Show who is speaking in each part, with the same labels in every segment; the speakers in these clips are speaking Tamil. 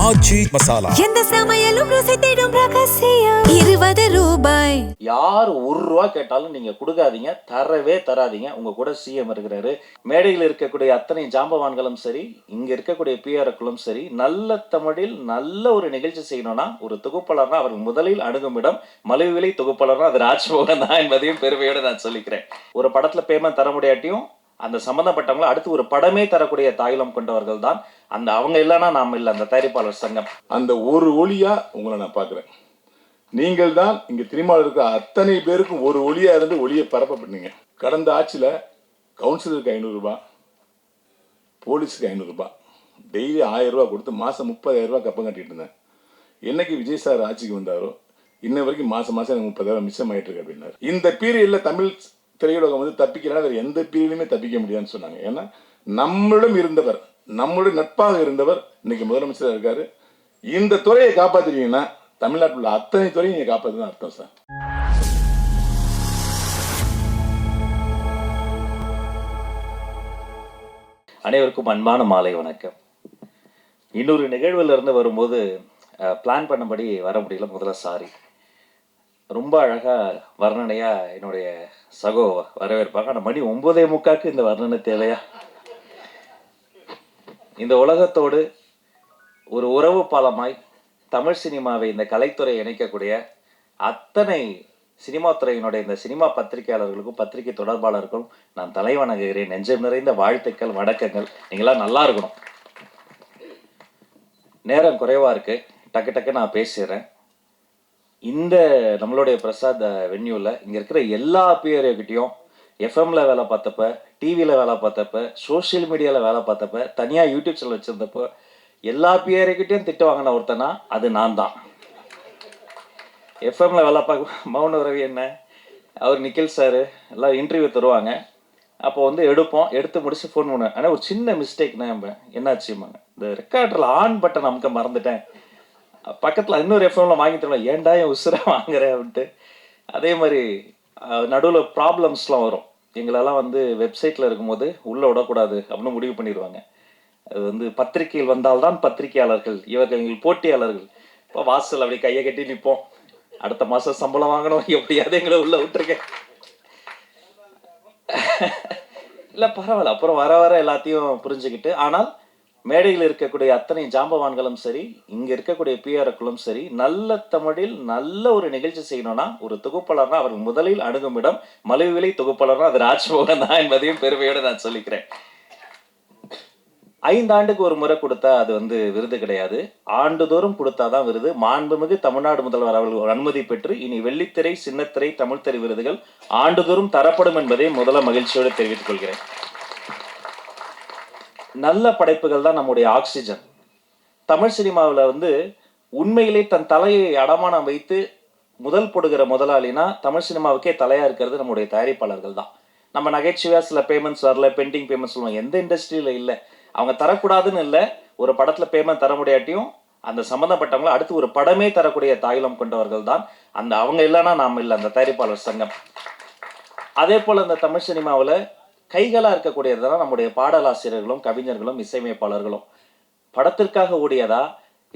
Speaker 1: ஆச்சி மசாலா.
Speaker 2: எந்த சமையலும் ருசி தேடும் ரகசியம் 20 ரூபாய்.
Speaker 3: யார் ₹1 கேட்டாலும் நீங்க கொடுக்காதீங்க, தரவே தராதீங்க. உங்க கூட சிஎம் இருக்கிறாரு. மேடையில் இருக்கக்கூடிய அத்தனை ஜாம்பவான்களும் சரி, இங்க இருக்கக்கூடிய பிஆர்களும் சரி, நல்ல தமிழில் நல்ல ஒரு நிகழ்ச்சி செய்யணும்னா ஒரு தொகுப்பாளர்னா அவர் முதலில் அணுகும் இடம் மலிவிலை தொகுப்பாளர்னா அது ராஜ்மோகன் தான் என்பதையும் பெருமையோடு நான் சொல்லிக்கிறேன். ஒரு படத்துல பேமெண்ட் தர முடியாட்டியும் அந்த சம்பந்தப்பட்டவங்களை அடுத்து ஒரு படமே தரக்கூடிய தாயுளம் கொண்டவர்கள் தான் அந்த அவங்க இல்லைன்னா நாம் இல்லை அந்த தயாரிப்பாளர் சங்கம்.
Speaker 4: அந்த ஒரு ஒளியா உங்களை நான் பார்க்குறேன். நீங்கள் தான் இங்கே திருமாவில் இருக்கிற அத்தனை பேருக்கும் ஒரு ஒளியா இருந்து ஒளியை பரப்ப பண்ணீங்க. கடந்த ஆட்சியில் கவுன்சிலருக்கு ₹500, போலீஸுக்கு ₹500, டெய்லி ₹1000 கொடுத்து மாதம் ₹30,000 கப்பம் கட்டிட்டு இருந்தேன். என்னைக்கு விஜய் சார் ஆட்சிக்கு வந்தாரோ இன்ன வரைக்கும் மாதம் எனக்கு ₹30,000 மிச்சம் ஆகிட்டு இருக்கு அப்படின்னாரு. இந்த பீரியடில் தமிழ் திரையுலகம் வந்து தப்பிக்கிறனா வேறு எந்த பீரியடுமே தப்பிக்க முடியாதுன்னு சொன்னாங்க. ஏன்னா நம்மளிடம் இருந்தவர், நம்மளுடைய நட்பாக இருந்தவர் இன்னைக்கு முதலமைச்சராக இருக்காரு. இந்த துறையை காப்பாற்றுவீங்கன்னா தமிழ்நாட்டில் உள்ள அத்தனை துறையும் நீங்கள் காப்பாற்றுதான் அர்த்தம் சார்.
Speaker 3: அனைவருக்கும் அன்பான மாலை வணக்கம். இன்னொரு நிகழ்வுல இருந்து வரும்போது பிளான் பண்ணபடி வர முடியல. முதல்ல சாரி. ரொம்ப அழகா வர்ணனையா என்னுடைய சகோ வரவேற்பாங்க. ஆனால் மணி 9:45 இந்த வர்ணனை தேவையா? இந்த உலகத்தோடு ஒரு உறவு பாலமாய் தமிழ் சினிமாவை இந்த கலைத்துறை இணைக்கக்கூடிய அத்தனை சினிமா துறையினுடைய இந்த சினிமா பத்திரிகையாளர்களுக்கும் பத்திரிகை தொடர்பாளருக்கும் நான் தலைவணங்குகிறேன். நெஞ்சம் நிறைந்த வாழ்த்துக்கள், வணக்கங்கள். நீங்களாம் நல்லா இருக்கணும். நேரம் குறைவா இருக்கு, டக்கு டக்கு நான் பேசிடுறேன். இந்த நம்மளுடைய பிரசாத் வென்யூவில் இங்கே இருக்கிற எல்லா பிஆர்கிட்டையும் எஃப்எம்ல வேலை பார்த்தப்ப, டிவியில் வேலை பார்த்தப்ப, சோஷியல் மீடியாவில் வேலை பார்த்தப்ப, தனியாக யூடியூப் சேனல் வச்சுருந்தப்போ எல்லா பிஆர்கிட்டையும் திட்டு வாங்கின ஒருத்தனா அது நான் தான். எஃப்எம்ல வேலை பார்க்க மௌன ரவி என்ன, அவர் நிக்கில் சார் எல்லாம் இன்டர்வியூ தருவாங்க. அப்போ வந்து எடுத்து முடிச்சு ஃபோன் பண்ணுவேன். ஆனால் ஒரு சின்ன மிஸ்டேக்னா என்னாச்சுமாங்க, இந்த ரெக்கார்டரில் ஆன் பட்டன் அமுக்க மறந்துட்டேன். பக்கத்தில் இன்னொரு எஃப்எம்ல வாங்கி தருவேன். ஏன்டா என் உசுரை வாங்குறேன் அப்படின்ட்டு. அதே மாதிரி நடுவில் ப்ராப்ளம்ஸ்லாம் வரும். எங்களெல்லாம் வந்து வெப்சைட்டில் இருக்கும்போது உள்ளே விடக்கூடாது அப்படின்னு முடிவு பண்ணிடுவாங்க. அது வந்து பத்திரிகையில் வந்தால்தான் பத்திரிகையாளர்கள், இவர்கள் எங்கள் போட்டியாளர்கள். இப்போ வாசல் அப்படி கையை கட்டி நிற்போம். அடுத்த மாதம் சம்பளம் வாங்கணும், எப்படியாவது எங்களை உள்ளே விட்டுருக்கேன். இல்லை பரவாயில்ல, அப்புறம் வர வர எல்லாத்தையும் புரிஞ்சுக்கிட்டு. ஆனால் மேடையில் இருக்கக்கூடிய அத்தனை ஜாம்பவான்களும் சரி, இங்க இருக்கக்கூடிய பிஆர்களும் சரி, நல்ல தமிழில் நல்ல ஒரு நிகழ்ச்சி செய்யணும்னா ஒரு தொகுப்பாளர்னா அவர் முதலில் அணுகும் இடம் மலிவிலை தொகுப்பாளர்னா அது ராஜ்மோகன் தான் என்பதையும் பெருமையோடு நான் சொல்லிக்கிறேன். 5 ஆண்டுக்கு ஒரு முறை கொடுத்தா அது வந்து விருது கிடையாது, ஆண்டுதோறும் கொடுத்தாதான் விருது. மாண்புமிகு தமிழ்நாடு முதல்வர் அவர்கள் அனுமதி பெற்று இனி வெள்ளித்திரை, சின்னத்திரை, தமிழ் திரை விருதுகள் ஆண்டுதோறும் தரப்படும் என்பதை முதல்ல மகிழ்ச்சியோடு தெரிவித்துக் கொள்கிறேன். நல்ல படைப்புகள் தான் நம்முடைய ஆக்சிஜன். தமிழ் சினிமாவில் வந்து உண்மையிலே தன் தலையை அடமானம் வைத்து முதல் போடுகிற முதலாளினா தமிழ் சினிமாவுக்கே தலையா இருக்கிறது நம்முடைய தயாரிப்பாளர்கள் தான். நம்ம நகைச்சுவையா சில பேமெண்ட்ஸ் வரல, பெண்டிங் பேமெண்ட்ஸ் சொல்லுவாங்க. எந்த இண்டஸ்ட்ரியில இல்லை, அவங்க தரக்கூடாதுன்னு இல்லை. ஒரு படத்துல பேமெண்ட் தர முடியாட்டியும் அந்த சம்பந்தப்பட்டவங்களை அடுத்து ஒரு படமே தரக்கூடிய தாயுளம் கொண்டவர்கள் தான் அந்த அவங்க இல்லைன்னா நாம் இல்லை அந்த தயாரிப்பாளர் சங்கம். அதே போல இந்த தமிழ் சினிமாவில் கைகளா இருக்கக்கூடியதுதான் நம்முடைய பாடலாசிரியர்களும் கவிஞர்களும் இசையமைப்பாளர்களும். படத்திற்காக ஓடியதா,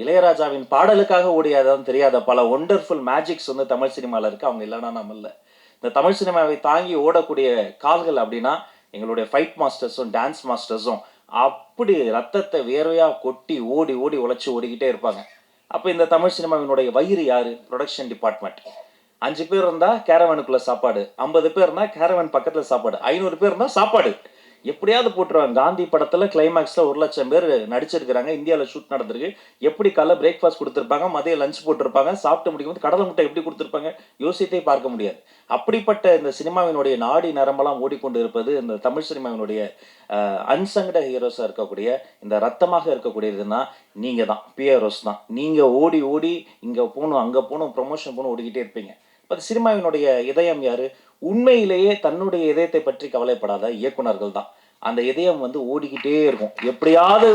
Speaker 3: இளையராஜாவின் பாடலுக்காக ஓடியதான்னு தெரியாத பல ஒண்டர்ஃபுல் மேஜிக்ஸ் வந்து தமிழ் சினிமாவில் இருக்கு. அவங்க இல்லைன்னா நம்ம இல்லை. இந்த தமிழ் சினிமாவை தாங்கி ஓடக்கூடிய கால்கள் அப்படின்னா எங்களுடைய ஃபைட் மாஸ்டர்ஸும் டான்ஸ் மாஸ்டர்ஸும் அப்படி ரத்தத்தை வேர்வையா கொட்டி ஓடி ஓடி உழைச்சி ஓடிக்கிட்டே இருப்பாங்க. அப்போ இந்த தமிழ் சினிமாவினுடைய வயிறு யாரு? Production department. 5 பேர் இருந்தா கேரவனுக்குள்ள சாப்பாடு, 50 பேர் இருந்தா கேரவன் பக்கத்துல சாப்பாடு, 500 பேர் இருந்தா சாப்பாடு எப்படியாவது போட்டுருவாங்க. காந்தி படத்துல கிளைமேக்ஸ்ல 1,00,000 பேர் நடிச்சிருக்கிறாங்க. இந்தியாவில் ஷூட் நடந்திருக்கு. எப்படி காலைல பிரேக்ஃபாஸ்ட் கொடுத்துருப்பாங்க, மதிய லஞ்ச் போட்டிருப்பாங்க, சாப்பிட்டு முடிக்கும் கடலை முட்டை எப்படி கொடுத்துருப்பாங்க யோசித்தே பார்க்க முடியாது. அப்படிப்பட்ட இந்த சினிமாவினுடைய நாடி நரம்பெல்லாம் ஓடிக்கொண்டு இருப்பது இந்த தமிழ் சினிமாவினுடைய அன்சங்கட ஹீரோஸா இருக்கக்கூடிய இந்த ரத்தமாக இருக்கக்கூடியதுன்னா நீங்க தான், பிஆர்ஓஸ் தான். நீங்க ஓடி ஓடி இங்க போகணும் அங்க போகணும் ப்ரொமோஷன் போகணும் ஓடிக்கிட்டே இருப்பீங்க. இப்போ சினிமாவினுடைய இதயம் யாரு? உண்மையிலேயே தன்னுடைய இதயத்தை பற்றி கவலைப்படாத இயக்குனர்கள் தான். அந்த இதயம் வந்து ஓடிக்கிட்டே இருக்கும். எப்படியாவது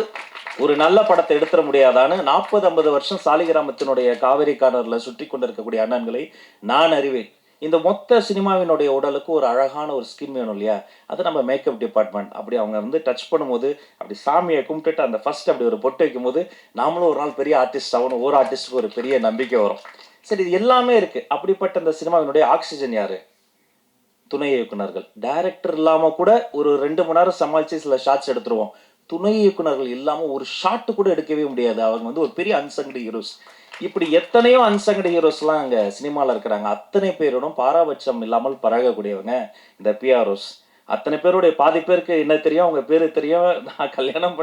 Speaker 3: ஒரு நல்ல படத்தை எடுத்துட முடியாதான்னு 40-50 வருஷம் சாலிகிராமத்தினுடைய காவேரி கார்னர்ல சுற்றி கொண்டிருக்கக்கூடிய அண்ணன்களை நான் அறிவேன். இந்த மொத்த சினிமாவினுடைய உடலுக்கு ஒரு அழகான ஒரு ஸ்கின் வேணும் இல்லையா? அது நம்ம மேக்கப் டிபார்ட்மெண்ட். அப்படி அவங்க வந்து டச் பண்ணும்போது, அப்படி சாமிய கும்பிட்டுட்டு அந்த ஃபர்ஸ்ட் அப்படி ஒரு பொட்டு வைக்கும்போது, நாமளும் ஒரு நாள் பெரிய ஆர்டிஸ்ட் ஆகணும். ஒவ்வொரு ஆர்டிஸ்ட்டுக்கும் ஒரு பெரிய நம்பிக்கை வரும். சரி, இது எல்லாமே இருக்கு. அப்படிப்பட்ட இந்த சினிமாவினுடைய ஆக்ஸிஜன் யாரு? துணை இயக்குனர்கள். டைரக்டர் இல்லாம கூட ஒரு 2 மணி நேரம் சமாளிச்சு சில ஷாட்ஸ் எடுத்துருவோம். துணை இயக்குனர்கள் இல்லாம ஒரு ஷாட் கூட எடுக்கவே முடியாது. அவங்க வந்து ஒரு பெரிய அன்சங்டு ஹீரோஸ். இப்படி எத்தனையோ அன்சங்டு ஹீரோஸ்லாம் அங்க சினிமால இருக்கிறாங்க. அத்தனை பேரோடும் பாராபட்சம் இல்லாமல் பழகக்கூடியவங்க இந்த பிஆர்ஓஸ். அத்தனை பேருடைய பாதி பேருக்கு என்ன தெரியும், அவங்க பேரு தெரியும். நான்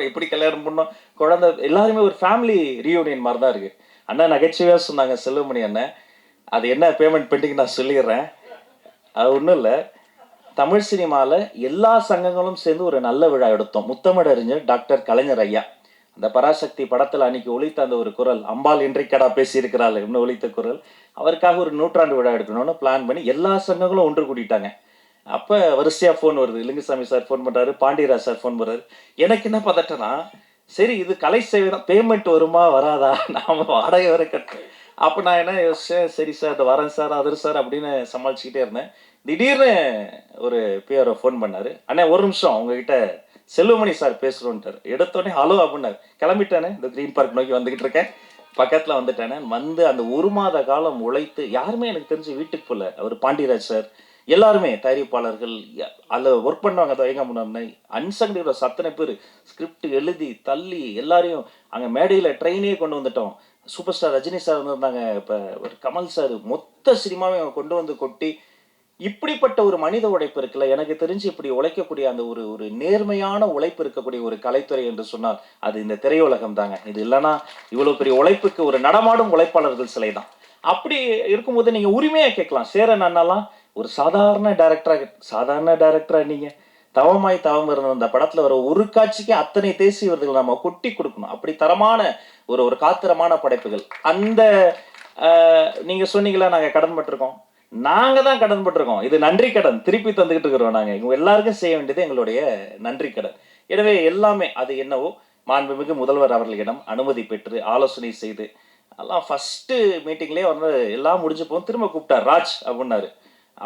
Speaker 3: எப்படி கல்யாணம் பண்ணோம், குழந்தை எல்லாருமே ஒரு ஃபேமிலி ரீயூனியன் மாதிரி தான் இருக்கு. அண்ணன் நகைச்சுவையா சொன்னாங்க, செல்வமணி அண்ணன். அது என்ன பேமெண்ட் பெண்டிங் நான் சொல்லிடுறேன். அது ஒன்றும் இல்லை. தமிழ் சினிமாவில் எல்லா சங்கங்களும் சேர்ந்து ஒரு நல்ல விழா எடுத்தோம். முத்தமிழறிஞர் டாக்டர் கலைஞர் ஐயா அந்த பராசக்தி படத்தில் அன்னைக்கு ஒலித்த அந்த ஒரு குரல், அம்பாள் இன்றைக்கடா பேசியிருக்கிறாள் இன்னும் ஒலித்த குரல், அவருக்காக ஒரு 100ஆண்டு விழா எடுக்கணும்னு பிளான் பண்ணி எல்லா சங்கங்களும் ஒன்று கூட்டிட்டாங்க. அப்போ வரிசையாக ஃபோன் வருது. லிங்குசாமி சார் ஃபோன் பண்ணுறாரு, பாண்டியராஜ் சார் ஃபோன் பண்ணுறாரு. எனக்கு என்ன பதட்டனா, சரி இது கலை சேவை தான், பேமெண்ட் வருமா வராதா, நாம் வாடகை வர கட்ட. அப்போ நான் என்ன யோசிச்சேன், சரி சார் இந்த வரேன் சார் அதிர் சார் அப்படின்னு சமாளிச்சுக்கிட்டே இருந்தேன். திடீர்னு ஒரு பிஆர்ஓ ஃபோன் பண்ணார். அண்ணே ஒரு நிமிஷம் உங்ககிட்ட செல்வமணி சார் பேசுகிறோன்ட்டார். எடுத்தோடனே ஹலோ அப்படின்னாரு. கிளம்பிட்டானே, இந்த க்ரீன் பார்க் நோக்கி வந்துக்கிட்டு இருக்கேன், பக்கத்தில் வந்துட்டானே. வந்து அந்த 1 மாத காலம் உழைத்து யாருமே எனக்கு தெரிஞ்சு வீட்டுக்கு போகல. அவர் பாண்டியராஜ் சார் எல்லாருமே தயாரிப்பாளர்கள் அதில் ஒர்க் பண்ணுவாங்க. அதை எங்க முன்னாடி அன்சங்கோட அத்தனை பேர் ஸ்கிரிப்ட் எழுதி தள்ளி எல்லாரையும் அங்கே மேடையில் ட்ரெயினே கொண்டு வந்துட்டோம். சூப்பர் ஸ்டார் ரஜினி சார் வந்திருந்தாங்க, இப்போ ஒரு கமல் சார், மொத்த சினிமாவை அவங்க கொண்டு வந்து கொட்டி இப்படிப்பட்ட ஒரு மனித உழைப்பு இருக்குல்ல, எனக்கு தெரிஞ்சு இப்படி உழைக்கக்கூடிய அந்த ஒரு ஒரு நேர்மையான உழைப்பு இருக்கக்கூடிய ஒரு கலைத்துறை என்று சொன்னால் அது இந்த திரையுலகம் தாங்க. இது இல்லைன்னா இவ்வளோ பெரிய உழைப்புக்கு ஒரு நடமாடும் உழைப்பாளர்கள் சிலை தான். அப்படி இருக்கும்போது நீங்கள் உரிமையாக கேட்கலாம். சேரன் அண்ணாலாம் ஒரு சாதாரண டைரக்டரா நீங்கள் தவமாய் தவம் இருந்த அந்த படத்தில் வர ஒரு காட்சிக்கு அத்தனை தேசிய விருதுகள் நம்ம கொட்டி கொடுக்கணும். அப்படி தரமான ஒரு ஒரு காத்திரமான படைப்புகள். அந்த நீங்கள் சொன்னீங்களா நாங்கள் கடன் பட்டிருக்கோம், நாங்கள் தான் கடன் பட்டிருக்கோம். இது நன்றி கடன் திருப்பி தந்துக்கிட்டு இருக்கிறோம். நாங்கள் இவங்க எல்லாருக்கும் செய்ய வேண்டியது எங்களுடைய நன்றி கடன். எனவே எல்லாமே அது என்னவோ மாண்புமிகு முதல்வர் அவர்களிடம் அனுமதி பெற்று ஆலோசனை செய்து எல்லாம் ஃபஸ்ட்டு மீட்டிங்லேயே வந்து எல்லாம் முடிஞ்சு போகும். திரும்ப கூப்பிட்டார், ராஜ் அப்படின்னாரு.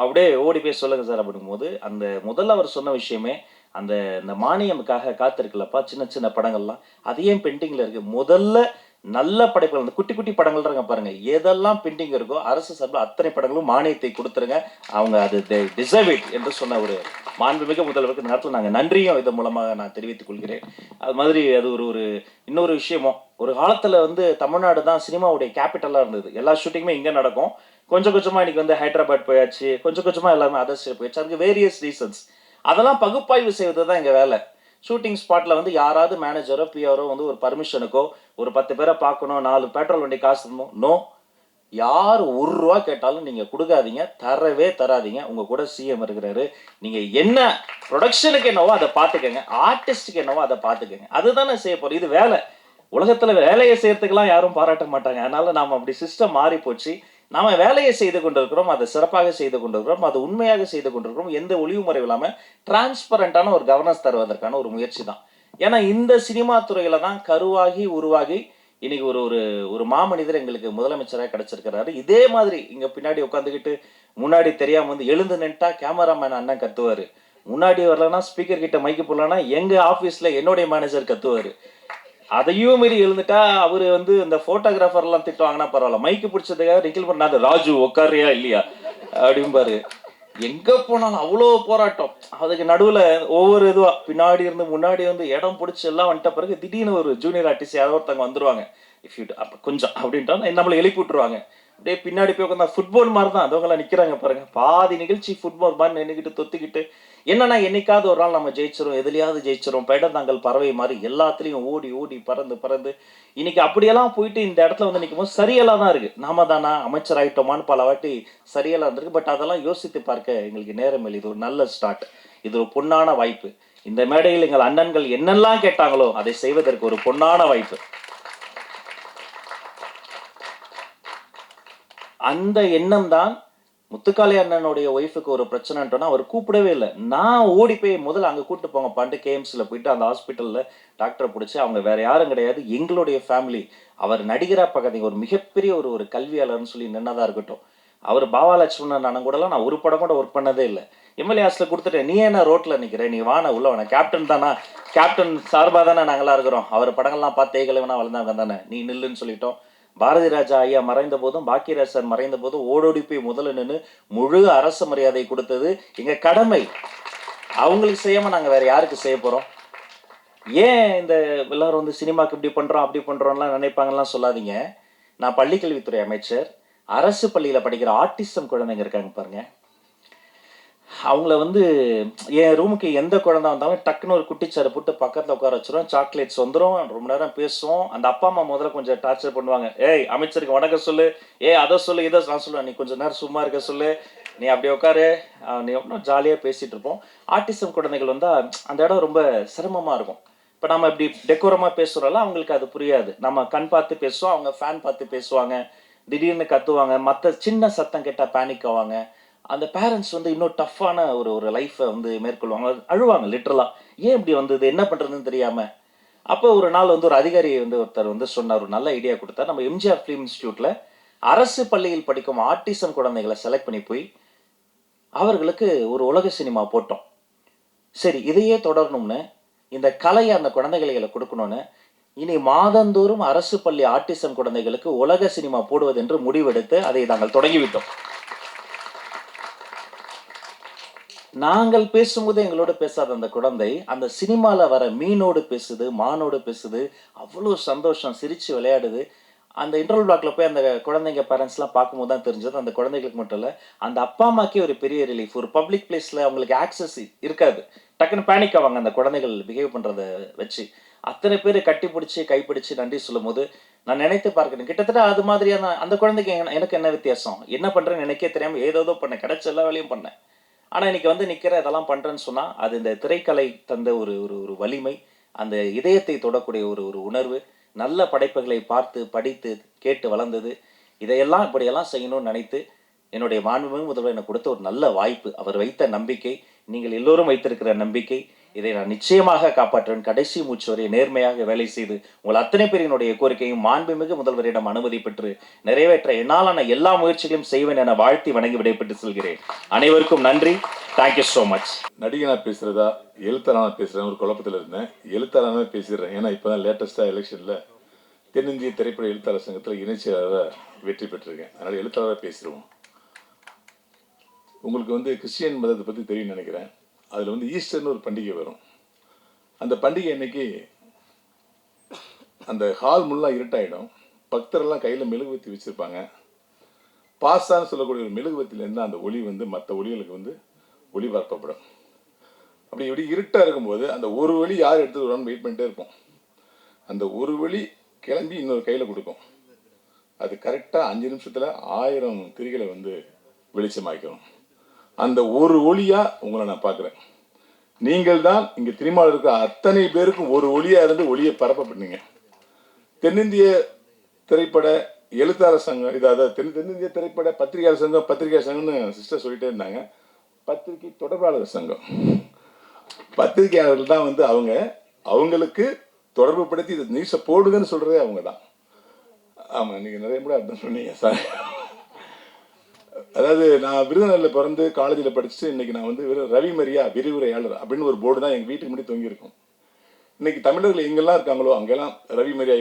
Speaker 3: அப்படியே ஓடி போய் சொல்லுங்க சார் அப்படிங்கும்போது அந்த முதல்ல அவர் சொன்ன விஷயமே அந்த இந்த மானியமுக்காக காத்திருக்கலப்பா, சின்ன சின்ன படங்கள்லாம் அது ஏன் பெண்டிங்கில் இருக்குது, முதல்ல நல்ல படைப்புகள் அந்த குட்டி குட்டி படங்கள் இருங்க பாருங்க, எதெல்லாம் பெண்டிங் இருக்கோ அரசு சார்பில் அத்தனை படங்களும் மானியத்தை கொடுத்துருங்க, அவங்க அது டிசர்வ் இட் என்று சொன்ன ஒரு மாண்புமிகு முதல்வருக்கு இந்த நேரத்தில் நாங்கள் நன்றியும் இதன் மூலமாக நான் தெரிவித்துக் கொள்கிறேன். அது மாதிரி அது ஒரு ஒரு இன்னொரு விஷயமும், ஒரு காலத்தில் வந்து தமிழ்நாடு தான் சினிமாவுடைய கேபிட்டலாக இருந்தது. எல்லா ஷூட்டிங்குமே இங்கே நடக்கும். கொஞ்சம் கொஞ்சமாக இன்னைக்கு வந்து ஹைதராபாத் போயாச்சு, கொஞ்சம் கொஞ்சமாக எல்லாமே அதர் ஸ்டேட் போயாச்சு. அதுக்கு வேரியஸ் ரீசன்ஸ். அதெல்லாம் பகுப்பாய்வு செய்வது தான் எங்கள் வேலை. ஷூட்டிங் ஸ்பாட்டில் வந்து யாராவது மேனேஜரோ பிஆரோ வந்து ஒரு பர்மிஷனுக்கோ ஒரு 10 பேரை பார்க்கணும், 4 பெட்ரோல் வண்டி காசு தரணும், நோ, யார் ₹1 கேட்டாலும் நீங்கள் கொடுக்காதீங்க, தரவே தராதீங்க. உங்கள் கூட சிஎம் இருக்கிறாரு, நீங்கள் என்ன ப்ரொடக்ஷனுக்கு என்னவோ அதை பார்த்துக்கங்க, ஆர்டிஸ்ட்டுக்கு என்னவோ அதை பார்த்துக்கங்க, அதுதானே செய்ய போகிறோம். இது வேலை. உலகத்தில் வேலையை செய்யறதுக்கெல்லாம் யாரும் பாராட்ட மாட்டாங்க. அதனால நாம் அப்படி சிஸ்டம் மாறி போச்சு. நாம வேலையை செய்து கொண்டிருக்கிறோம், அதை சிறப்பாக செய்து கொண்டிருக்கிறோம், அது உண்மையாக செய்து கொண்டிருக்கிறோம். எந்த ஒளிவு முறை இல்லாமல் டிரான்ஸ்பரண்டான ஒரு கவர்னன்ஸ் தருவதற்கான ஒரு முயற்சி தான். ஏன்னா இந்த சினிமா துறையில தான் கருவாகி உருவாகி இன்னைக்கு ஒரு ஒரு ஒரு மாமனிதர் எங்களுக்கு முதலமைச்சராக கிடைச்சிருக்கிறாரு. இதே மாதிரி இங்க பின்னாடி உட்காந்துக்கிட்டு முன்னாடி தெரியாம வந்து எழுந்து நின்ட்டா கேமராமேன் அண்ணன் கத்துவாரு, முன்னாடி வரலன்னா ஸ்பீக்கர் கிட்ட மைக்கு போடலன்னா எங்க ஆபீஸ்ல என்னுடைய மேனேஜர் கத்துவாரு. அதையும் மீறி எழுந்துட்டா அவரு வந்து இந்த போட்டோகிராஃபர் எல்லாம் திட்டுவாங்கன்னா பரவாயில்ல, மைக்கு பிடிச்சதுக்காக நிக்கில் பண்ணாது, ராஜு உட்காரியா இல்லையா அப்படிம்பாரு. எங்க போனாலும் அவ்வளோ போராட்டம். அதுக்கு நடுவில் ஒவ்வொரு இதுவா பின்னாடி இருந்து முன்னாடி வந்து இடம் பிடிச்சி எல்லாம் வந்துட்ட பிறகு திடீர்னு ஒரு ஜூனியர் ஆர்டிஸ்ட் யாரோ ஒருத்தவங்க வந்துருவாங்க, இஃப் யூ அப்போ கொஞ்சம் அப்படின்ட்டா நம்மளை எழுப்பி விட்டுருவாங்க. அப்படியே பின்னாடி போய் உட்காந்தா ஃபுட்பால் மாதிரி தான் அதவங்களாம் நிற்கிறாங்க பாருங்க. பாதி நிகழ்ச்சி ஃபுட்பால் மாதிரி நின்றுக்கிட்டு தொத்திக்கிட்டு என்னன்னா என்னைக்காவது ஒரு நாள் நம்ம ஜெயிச்சிரும், எதுலையாவது ஜெயிச்சிரும், பெடந்தாங்கள் பறவை மாதிரி எல்லாத்துலேயும் ஓடி ஓடி பறந்து பறந்து இன்னைக்கு அப்படியெல்லாம் போயிட்டு இந்த இடத்துல வந்து நிற்கும் போது சரியெல்லாம் தான் இருக்குது. நாம தானா அமைச்சர் ஆகிட்டோமான்னு பல வாட்டி சரியெல்லாம் இருந்திருக்கு. பட் அதெல்லாம் யோசித்து பார்க்க எங்களுக்கு நேரம் இல்லை. இது ஒரு நல்ல ஸ்டார்ட், இது ஒரு பொன்னான வாய்ப்பு. இந்த மேடையில் எங்கள் அண்ணன்கள் என்னெல்லாம் கேட்டாங்களோ அதை செய்வதற்கு ஒரு பொன்னான வாய்ப்பு. அந்த எண்ணம் தான் முத்துக்காளி அண்ணனுடைய ஒய்ஃபுக்கு ஒரு பிரச்சனைட்டோன்னா அவர் கூப்பிடவே இல்லை. நான் ஓடி போய் முதல்ல அங்கே கூப்பிட்டு போங்க பாண்டு கேஎம்ஸில் போயிட்டு அந்த ஹாஸ்பிட்டலில் டாக்டரை பிடிச்சி, அவங்க வேற யாரும் கிடையாது எங்களுடைய ஃபேமிலி, அவர் நடிகராக பார்க்காதீங்க, ஒரு மிகப்பெரிய ஒரு ஒரு கல்வியாளர்னு சொல்லி நின்னதாக இருக்கட்டும், அவர் பாவா லட்சுமணன் அண்ணன் கூடலாம் நான் ஒரு படம் கூட ஒர்க் பண்ணதே இல்லை. எம்எல்ஏ ஹாஸ்டலில் கொடுத்துட்டேன், நீ என்ன ரோட்டில் நிற்கிற, நீ வான உள்ள வேணா, கேப்டன் தானா, கேப்டன் சார்பாக தானே நாங்களாம் இருக்கிறோம், அவர் படங்கள்லாம் பார்த்து ஏகலைவனா வளர்ந்தாங்க தானே, நீ நில்லுன்னு சொல்லிட்டோம். பாரதி ராஜா ஐயா மறைந்த போதும், பாக்கியராஜ் சார் மறைந்த போதும் ஓடோடி போய் முதல்ல நின்று முழு அரசு மரியாதை கொடுத்தது எங்கள் கடமை. அவங்களுக்கு செய்யாமல் நாங்கள் வேறு யாருக்கு செய்ய போகிறோம்? ஏன் இந்த எல்லாரும் வந்து சினிமாவுக்கு இப்படி பண்ணுறோம் அப்படி பண்ணுறோம்லாம் நினைப்பாங்கலாம் சொல்லாதீங்க. நான் பள்ளிக்கல்வித்துறை அமைச்சர். அரசு பள்ளியில் படிக்கிற ஆட்டிசம் குழந்தைங்க இருக்காங்க பாருங்க, அவங்கள வந்து என் ரூமுக்கு எந்த குழந்தை வந்தாலும் டக்குன்னு ஒரு குட்டிச்சாரை போட்டு பக்கத்தில் உட்கார வச்சிரும், சாக்லேட்ஸ் வந்துடும், ரொம்ப நேரம் பேசுவோம். அந்த அப்பா அம்மா முதல்ல கொஞ்சம் டார்ச்சர் பண்ணுவாங்க, ஏய் அமைச்சருக்கு வணக்கம் சொல்லு, அதை சொல்லு, இதை நான் சொல்லுவேன், நீ கொஞ்சம் நேரம் சும்மா இருக்க சொல்லு, நீ அப்படி உட்காரு, நீ ஒன்றும் ஜாலியாக பேசிகிட்டு இருப்போம். ஆட்டிசம் குழந்தைகள் வந்தால் அந்த இடம் ரொம்ப சிரமமாக இருக்கும். இப்போ நம்ம இப்படி டெக்கோரமாக பேசுகிறோம்ல, அவங்களுக்கு அது புரியாது. நம்ம கண் பார்த்து பேசுவோம், அவங்க ஃபேன் பார்த்து பேசுவாங்க, திடீர்னு கத்துவாங்க, மற்ற சின்ன சத்தம் கேட்டால் பேனிக் ஆவாங்க. அந்த பேரண்ட்ஸ் வந்து இன்னும் டஃப்பான ஒரு லைஃப்பை வந்து மேற்கொள்வாங்க, அழுவாங்க லிட்ரலாக. ஏன் இப்படி வந்தது, என்ன பண்ணுறதுன்னு தெரியாமல். அப்போ ஒரு நாள் வந்து ஒரு அதிகாரி வந்து ஒருத்தர் வந்து சொன்னார், ஒரு நல்ல ஐடியா கொடுத்தார். நம்ம எம்ஜிஆர் ஃபிலிம் இன்ஸ்டியூட்டில் அரசு பள்ளியில் படிக்கும் ஆட்டிசம் குழந்தைகளை செலக்ட் பண்ணி போய் அவர்களுக்கு ஒரு உலக சினிமா போட்டோம். சரி, இதையே தொடரணும்னு, இந்த கலையை அந்த குழந்தைகளை கொடுக்கணும்னு, இனி மாதந்தோறும் அரசு பள்ளி ஆட்டிசம் குழந்தைகளுக்கு உலக சினிமா போடுவது என்று முடிவெடுத்து அதை நாங்கள் தொடங்கிவிட்டோம். நாங்கள் பேசும்போது எங்களோட பேசாத அந்த குழந்தை அந்த சினிமாவில் வர மீனோடு பேசுது, மானோடு பேசுது, அவ்வளோ சந்தோஷம், சிரித்து விளையாடுது. அந்த இன்டர்வல் பிளாக்ல போய் அந்த குழந்தைங்க பேரண்ட்ஸ்லாம் பார்க்கும்போது தான் தெரிஞ்சது, அந்த குழந்தைகளுக்கு மட்டும் இல்லை, அந்த அப்பா அம்மாக்கே ஒரு பெரிய ரிலீஃப். ஒரு பப்ளிக் பிளேஸில் அவங்களுக்கு ஆக்சஸ் இருக்காது, டக்குன்னு பேனிக் ஆவாங்க அந்த குழந்தைகள் பிஹேவ் பண்ணுறதை வச்சு. அத்தனை பேர் கட்டி பிடிச்சி கைப்பிடிச்சு நன்றி சொல்லும் போது நான் நினைத்து பார்க்கிறேன், கிட்டத்தட்ட அது மாதிரியான அந்த குழந்தைக்கு எனக்கு என்ன வித்தியாசம், என்ன பண்ணுறேன்னு எனக்கே தெரியாமல் ஏதோ பண்ணேன், கிடைச்ச எல்லா வேலையும் பண்ணேன். ஆனால் இன்னைக்கு வந்து நிற்கிற இதெல்லாம் பண்ணுறேன்னு சொன்னால் அது இந்த திரைக்கலை தந்த ஒரு ஒரு வலிமை, அந்த இதயத்தை தொடக்கூடிய ஒரு உணர்வு, நல்ல படைப்புகளை பார்த்து படித்து கேட்டு வளர்ந்தது. இதையெல்லாம் இப்படியெல்லாம் செய்யணும்னு நினைத்து என்னுடைய மாண்புமிகு முதல்வர் எனக்கு கொடுத்த ஒரு நல்ல வாய்ப்பு, அவர் வைத்த நம்பிக்கை, நீங்கள் எல்லோரும் வைத்திருக்கிற நம்பிக்கை, இதை நான் நிச்சயமாக காப்பாற்றுவேன். கடைசி மூச்சு வரை நேர்மையாக வேலை செய்து உங்கள் அத்தனை பேரினுடைய கோரிக்கையும் மாண்புமிகு முதல்வரிடம் அனுமதி பெற்று நிறைவேற்ற என்னாலான எல்லா முயற்சிகளையும் செய்வேன் என வாழ்த்தி வணங்கி விடைபெற்று செல்கிறேன். அனைவருக்கும் நன்றி. Thank you so much.
Speaker 4: நடிகனா பேசுறதா எழுத்தாளனா பேசுறேன் ஒரு குழப்பத்தில் இருந்தேன். எழுத்தாளனாக பேசிடுறேன். ஏன்னா இப்போ தான் லேட்டஸ்ட்டாக எலெக்ஷனில் தென்னிந்திய திரைப்பட எழுத்தாளர் சங்கத்தில் இணைச்சியாளராக வெற்றி பெற்றிருக்கேன். அதனால் எழுத்தாளராக பேசிடுவோம். உங்களுக்கு வந்து கிறிஸ்டியன் மதத்தை பற்றி தெரியும் நினைக்கிறேன். அதில் வந்து ஈஸ்டர்னு ஒரு பண்டிகை வரும். அந்த பண்டிகை அன்னைக்கு அந்த ஹால் முல்லாம் இருட்டாயிடும். பக்தரெல்லாம் கையில் மெழுகுவத்தி வச்சுருப்பாங்க. பாஸ்தான்னு சொல்லக்கூடிய ஒரு மெழுகுவத்திலேருந்து அந்த ஒளி வந்து மற்ற ஒளிகளுக்கு வந்து ஒளிபரப்பப்படும். அப்படி இப்படி இருட்டாக இருக்கும்போது அந்த ஒரு வழி யார் எடுத்து வருவான்னு வெயிட் பண்ணிட்டே இருப்போம். அந்த ஒரு வழி கிளம்பி இன்னொரு கையில் கொடுக்கும். அது கரெக்டாக 5 நிமிஷத்தில் 1000 திரிகளை வந்து வெளிச்சமாக்கணும். அந்த ஒரு ஒளியாக உங்களை நான் பார்க்குறேன். நீங்கள் தான் இங்கே திருமால் இருக்கிற அத்தனை பேருக்கும் ஒரு ஒளியாக இருந்து ஒளியை பரப்பப்பட்டீங்க. தென்னிந்திய திரைப்பட எழுத்தாளர் சங்கம், இதாவது தென்னிந்திய திரைப்பட பத்திரிகையாளர் சங்கம்னு சிஸ்டர் சொல்லிட்டே இருந்தாங்க. பத்திரிகை தொடர்பாளர் சங்கம், பத்திரிகையாளர்கள் தான் வந்து அவங்களுக்கு தொடர்பு படுத்தி இதை நியூஸை போடுங்கன்னு சொல்கிறதே அவங்க தான். ஆமாம், நீங்கள் நிறைய கூட அர்த்தம் சொன்னீங்க சார். அதாவது நான் விருதுநகரில் பிறந்து காலேஜில் படிச்சுட்டு இன்றைக்கி நான் வந்து ரவி மரியா விரிவுரையாளர் அப்படின்னு ஒரு போர்டு தான் எங்கள் வீட்டுக்கு முன்னாடி தொங்கியிருக்கும். இன்றைக்கி தமிழர்கள் எங்கெல்லாம் இருக்காங்களோ அங்கெல்லாம் ரவி மரியா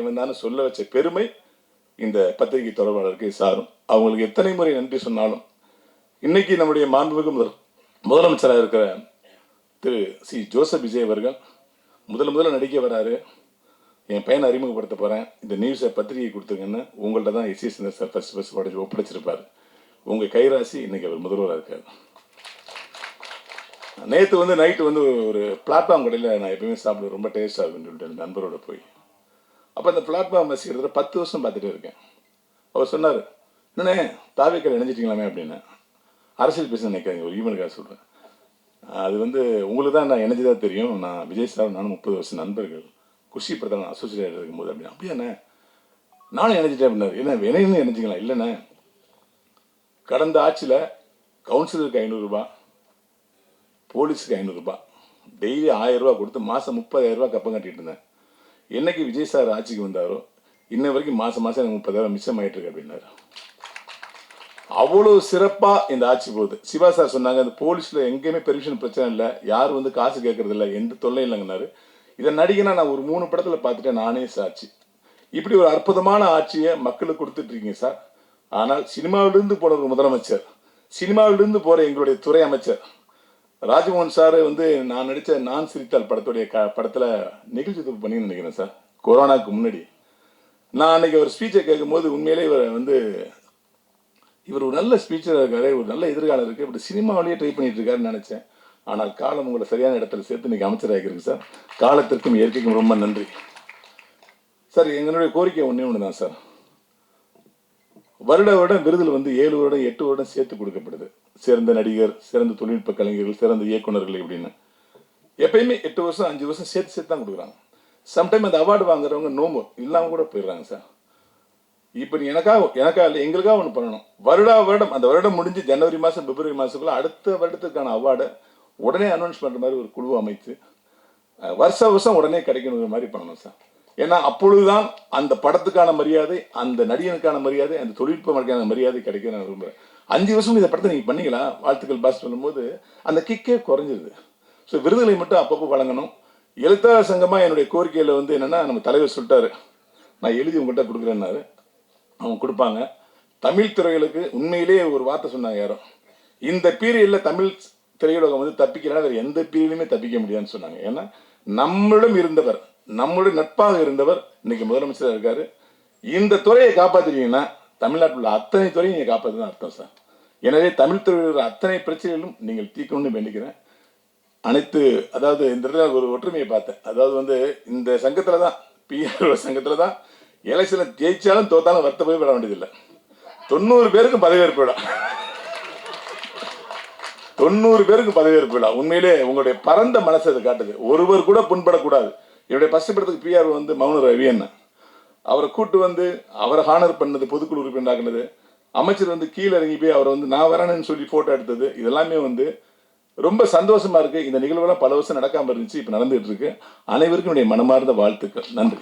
Speaker 4: இவன் தான் சொல்ல வச்ச பெருமை இந்த பத்திரிகை தொடர்பாளருக்கு சாரும். அவங்களுக்கு எத்தனை முறை நன்றி சொன்னாலும் இன்னைக்கு நம்முடைய மாண்புமிகு முதலமைச்சராக இருக்கிற திரு சி ஜோசப் விஜய் அவர்கள் முதல்ல நடிக்க வராரு. என் பையனை அறிமுகப்படுத்த போகிறேன், இந்த நியூஸை பத்திரிகை கொடுத்துருங்கன்னு உங்கள்கிட்ட தான் எஸ் சார் ஃபர்ஸ்ட் படிச்சு ஒப்படைச்சிருப்பார். உங்கள் கைராசி இன்னைக்கு அவர் முதல்வராக இருக்கார். நேற்று வந்து நைட்டு வந்து ஒரு பிளாட்ஃபார்ம் கடையில் நான் எப்பயுமே சாப்பிடுவேன், ரொம்ப டேஸ்ட்டாக இருக்குன்னு சொல்லிட்டு நண்பரோட போய். அப்போ அந்த பிளாட்ஃபார்ம் வசிக்கிறத 10 வருஷம் பார்த்துட்டே இருக்கேன். அவர் சொன்னார், என்னண்ணே தாவேக்கரை இணைஞ்சிட்டிங்களாமே அப்படின்னு. அரசியல் பேச நினைக்காதீங்க, ஒரு ஈமெயிலுக்காக சொல்கிறேன். அது வந்து உங்களுக்கு தான் நான் இணைஞ்சதாக தெரியும். நான் விஜய் சார் நானும் 30 வருஷம் நண்பர்கள். குஷி பிரதான் அசோசியேட் இருக்கும்போது அப்படின்னா அப்படியாண்ணே நானும் இணைஞ்சிட்டேன் அப்படின்னாரு. என்ன இணைன்னு இணைஞ்சிங்களா? இல்லைண்ணே, கடந்த ஆட்சியில் கவுன்சிலருக்கு 500 ரூபா, போலீஸுக்கு 500 ரூபா, டெய்லி 1000 ரூபா கொடுத்து மாதம் 30,000 ரூபா கப்பம் கட்டிட்டு இருந்தேன். என்னைக்கு விஜய் சார் ஆட்சிக்கு வந்தாரோ இன்ன வரைக்கும் மாதம் எனக்கு 30,000 மிச்சம் ஆகிட்டு இருக்கு அப்படின்னாரு. அவ்வளோ சிறப்பாக இந்த ஆட்சி போகுது. சிவா சார் சொன்னாங்க, அந்த போலீஸில் எங்கேயுமே பெர்மிஷன் பிரச்சனை இல்லை, யாரும் வந்து காசு கேட்கறது இல்லை, எந்த தொல்லையும் இல்லைங்கன்னாரு. இதை நடிகனா நான் ஒரு 3 படத்தில் பார்த்துட்டேன், நானே சாட்சி. இப்படி ஒரு அற்புதமான ஆட்சியை மக்களுக்கு கொடுத்துட்டு இருக்கீங்க சார். ஆனால் சினிமாவிலிருந்து போன ஒரு முதலமைச்சர், சினிமாவிலிருந்து போகிற எங்களுடைய துறை அமைச்சர் ராஜ்மோகன் சார் வந்து நான் நடித்த நான் சிரித்தால் படத்துடைய படத்தில் நிகழ்ச்சி தொகுப்பு பண்ணி நினைக்கிறேன் சார். கொரோனாவுக்கு முன்னாடி நான் அன்னைக்கு ஒரு ஸ்பீச்சை கேட்கும்போது உண்மையிலே இவர் ஒரு நல்ல ஸ்பீச்சராக இருக்காரு, ஒரு நல்ல எதிர்காலம் இருக்குது, இப்படி சினிமாவிலேயே ட்ரை பண்ணிட்டு இருக்காருன்னு நினச்சேன். ஆனால் காலம் உங்களை சரியான இடத்துல சேர்த்து இன்னைக்கு அமைச்சராகிருக்கு சார். காலத்திற்கும் இயற்கைக்கும் ரொம்ப நன்றி சார். எங்களுடைய கோரிக்கை ஒன்று தான் சார். வருடம் விருதில் வந்து 7 வருடம் 8 வருடம் சேர்த்து கொடுக்கப்படுது. சிறந்த நடிகர், சிறந்த தொழில்நுட்ப கலைஞர்கள், சிறந்த இயக்குநர்கள் இப்படின்னு எப்பயுமே 8 வருஷம் 5 வருஷம் சேர்த்து தான் கொடுக்குறாங்க. சம்டைம் அந்த அவார்டு வாங்குறவங்க நோம்பு இல்லாமல் கூட போயிடுறாங்க சார். இப்போ நீ எனக்கா இல்லை, எங்களுக்காக ஒன்று பண்ணணும். வருடம் அந்த வருடம் முடிஞ்சு ஜனவரி மாதம் பிப்ரவரி மாதத்துக்குள்ள அடுத்த வருடத்துக்கான அவார்டை உடனே அனௌன்ஸ் பண்ணுற மாதிரி ஒரு குழுவை அமைத்து வருஷம் உடனே கிடைக்கணுங்கிற மாதிரி பண்ணணும் சார். ஏன்னா அப்பொழுதுதான் அந்த படத்துக்கான மரியாதை, அந்த நடிகனுக்கான மரியாதை, அந்த தொழில்நுட்ப மரியாதை கிடைக்க நான் விரும்புகிறேன். 5 வருஷம் இந்த படத்தை நீங்கள் பண்ணீங்களா, வாழ்த்துக்கள் பாஸ் சொல்லும்போது அந்த கிக்கே குறைஞ்சிருது. ஸோ விருதுகளை மட்டும் அப்பப்போ வழங்கணும். எழுத்தாளர் சங்கமாக என்னுடைய கோரிக்கையில் வந்து என்னென்னா, நம்ம தலைவர் சொல்லிட்டாரு, நான் எழுதி உங்கள்கிட்ட கொடுக்குறேன்னாரு. அவங்க கொடுப்பாங்க. தமிழ் திரையுலகுக்கு உண்மையிலேயே ஒரு வார்த்தை சொன்னாங்க யாரும், இந்த பீரியடில் தமிழ் திரையுலகம் வந்து தப்பிக்கிறனா வேறு எந்த பீரியட்லையுமே தப்பிக்க முடியாதுன்னு சொன்னாங்க. ஏன்னா நம்மளிடம் இருந்தவர், நம்மளுடைய நட்பாக இருந்தவர் இன்னைக்கு முதலமைச்சராக இருக்காரு. இந்த துறையை காப்பாற்றுறீங்கன்னா தமிழ்நாட்டில் உள்ள அத்தனை துறையும் நீங்கள் காப்பாற்றுதான் அர்த்தம் சார். எனவே தமிழ் துறையில் அத்தனை பிரச்சனைகளும் நீங்கள் தீர்க்கணும்னு வேண்டிக்கிறேன். அதாவது இந்த இடத்துல ஒரு ஒற்றுமையை பார்த்தேன். அதாவது வந்து இந்த சங்கத்தில் தான், பிஆர்ஓ சங்கத்தில் தான் எலெக்ஷனில் ஜெயிச்சாலும் தோத்தாலும் வருத்தப்பே விட வேண்டியதில்லை. 90 பேருக்கு பதவியேற்பு விழா, 90 பேருக்கு பதவியேற்பு விழா. உண்மையிலே உங்களுடைய பரந்த மனசு அதை காட்டுது. ஒருவர் கூட புண்படக்கூடாது. என்னுடைய ஃபர்ஸ்ட் படத்துக்கு பிஆர் வந்து மௌன ரவி என்ன, அவரை கூட்டு வந்து அவரை ஹானர் பண்ணது, பொதுக்குழு உறுப்பினராக்குனது, அமைச்சர் வந்து கீழே இறங்கி போய் அவரை வந்து நான் வரேன்னு சொல்லி போட்டோ எடுத்தது, இதெல்லாமே வந்து ரொம்ப சந்தோஷமா இருக்கு. இந்த நிகழ்வுலாம் பல வருஷம் நடக்காம இருந்துச்சு, இப்போ நடந்துட்டு இருக்கு. அனைவருக்கும் என்னுடைய மனமார்ந்த வாழ்த்துக்கள். நன்றி.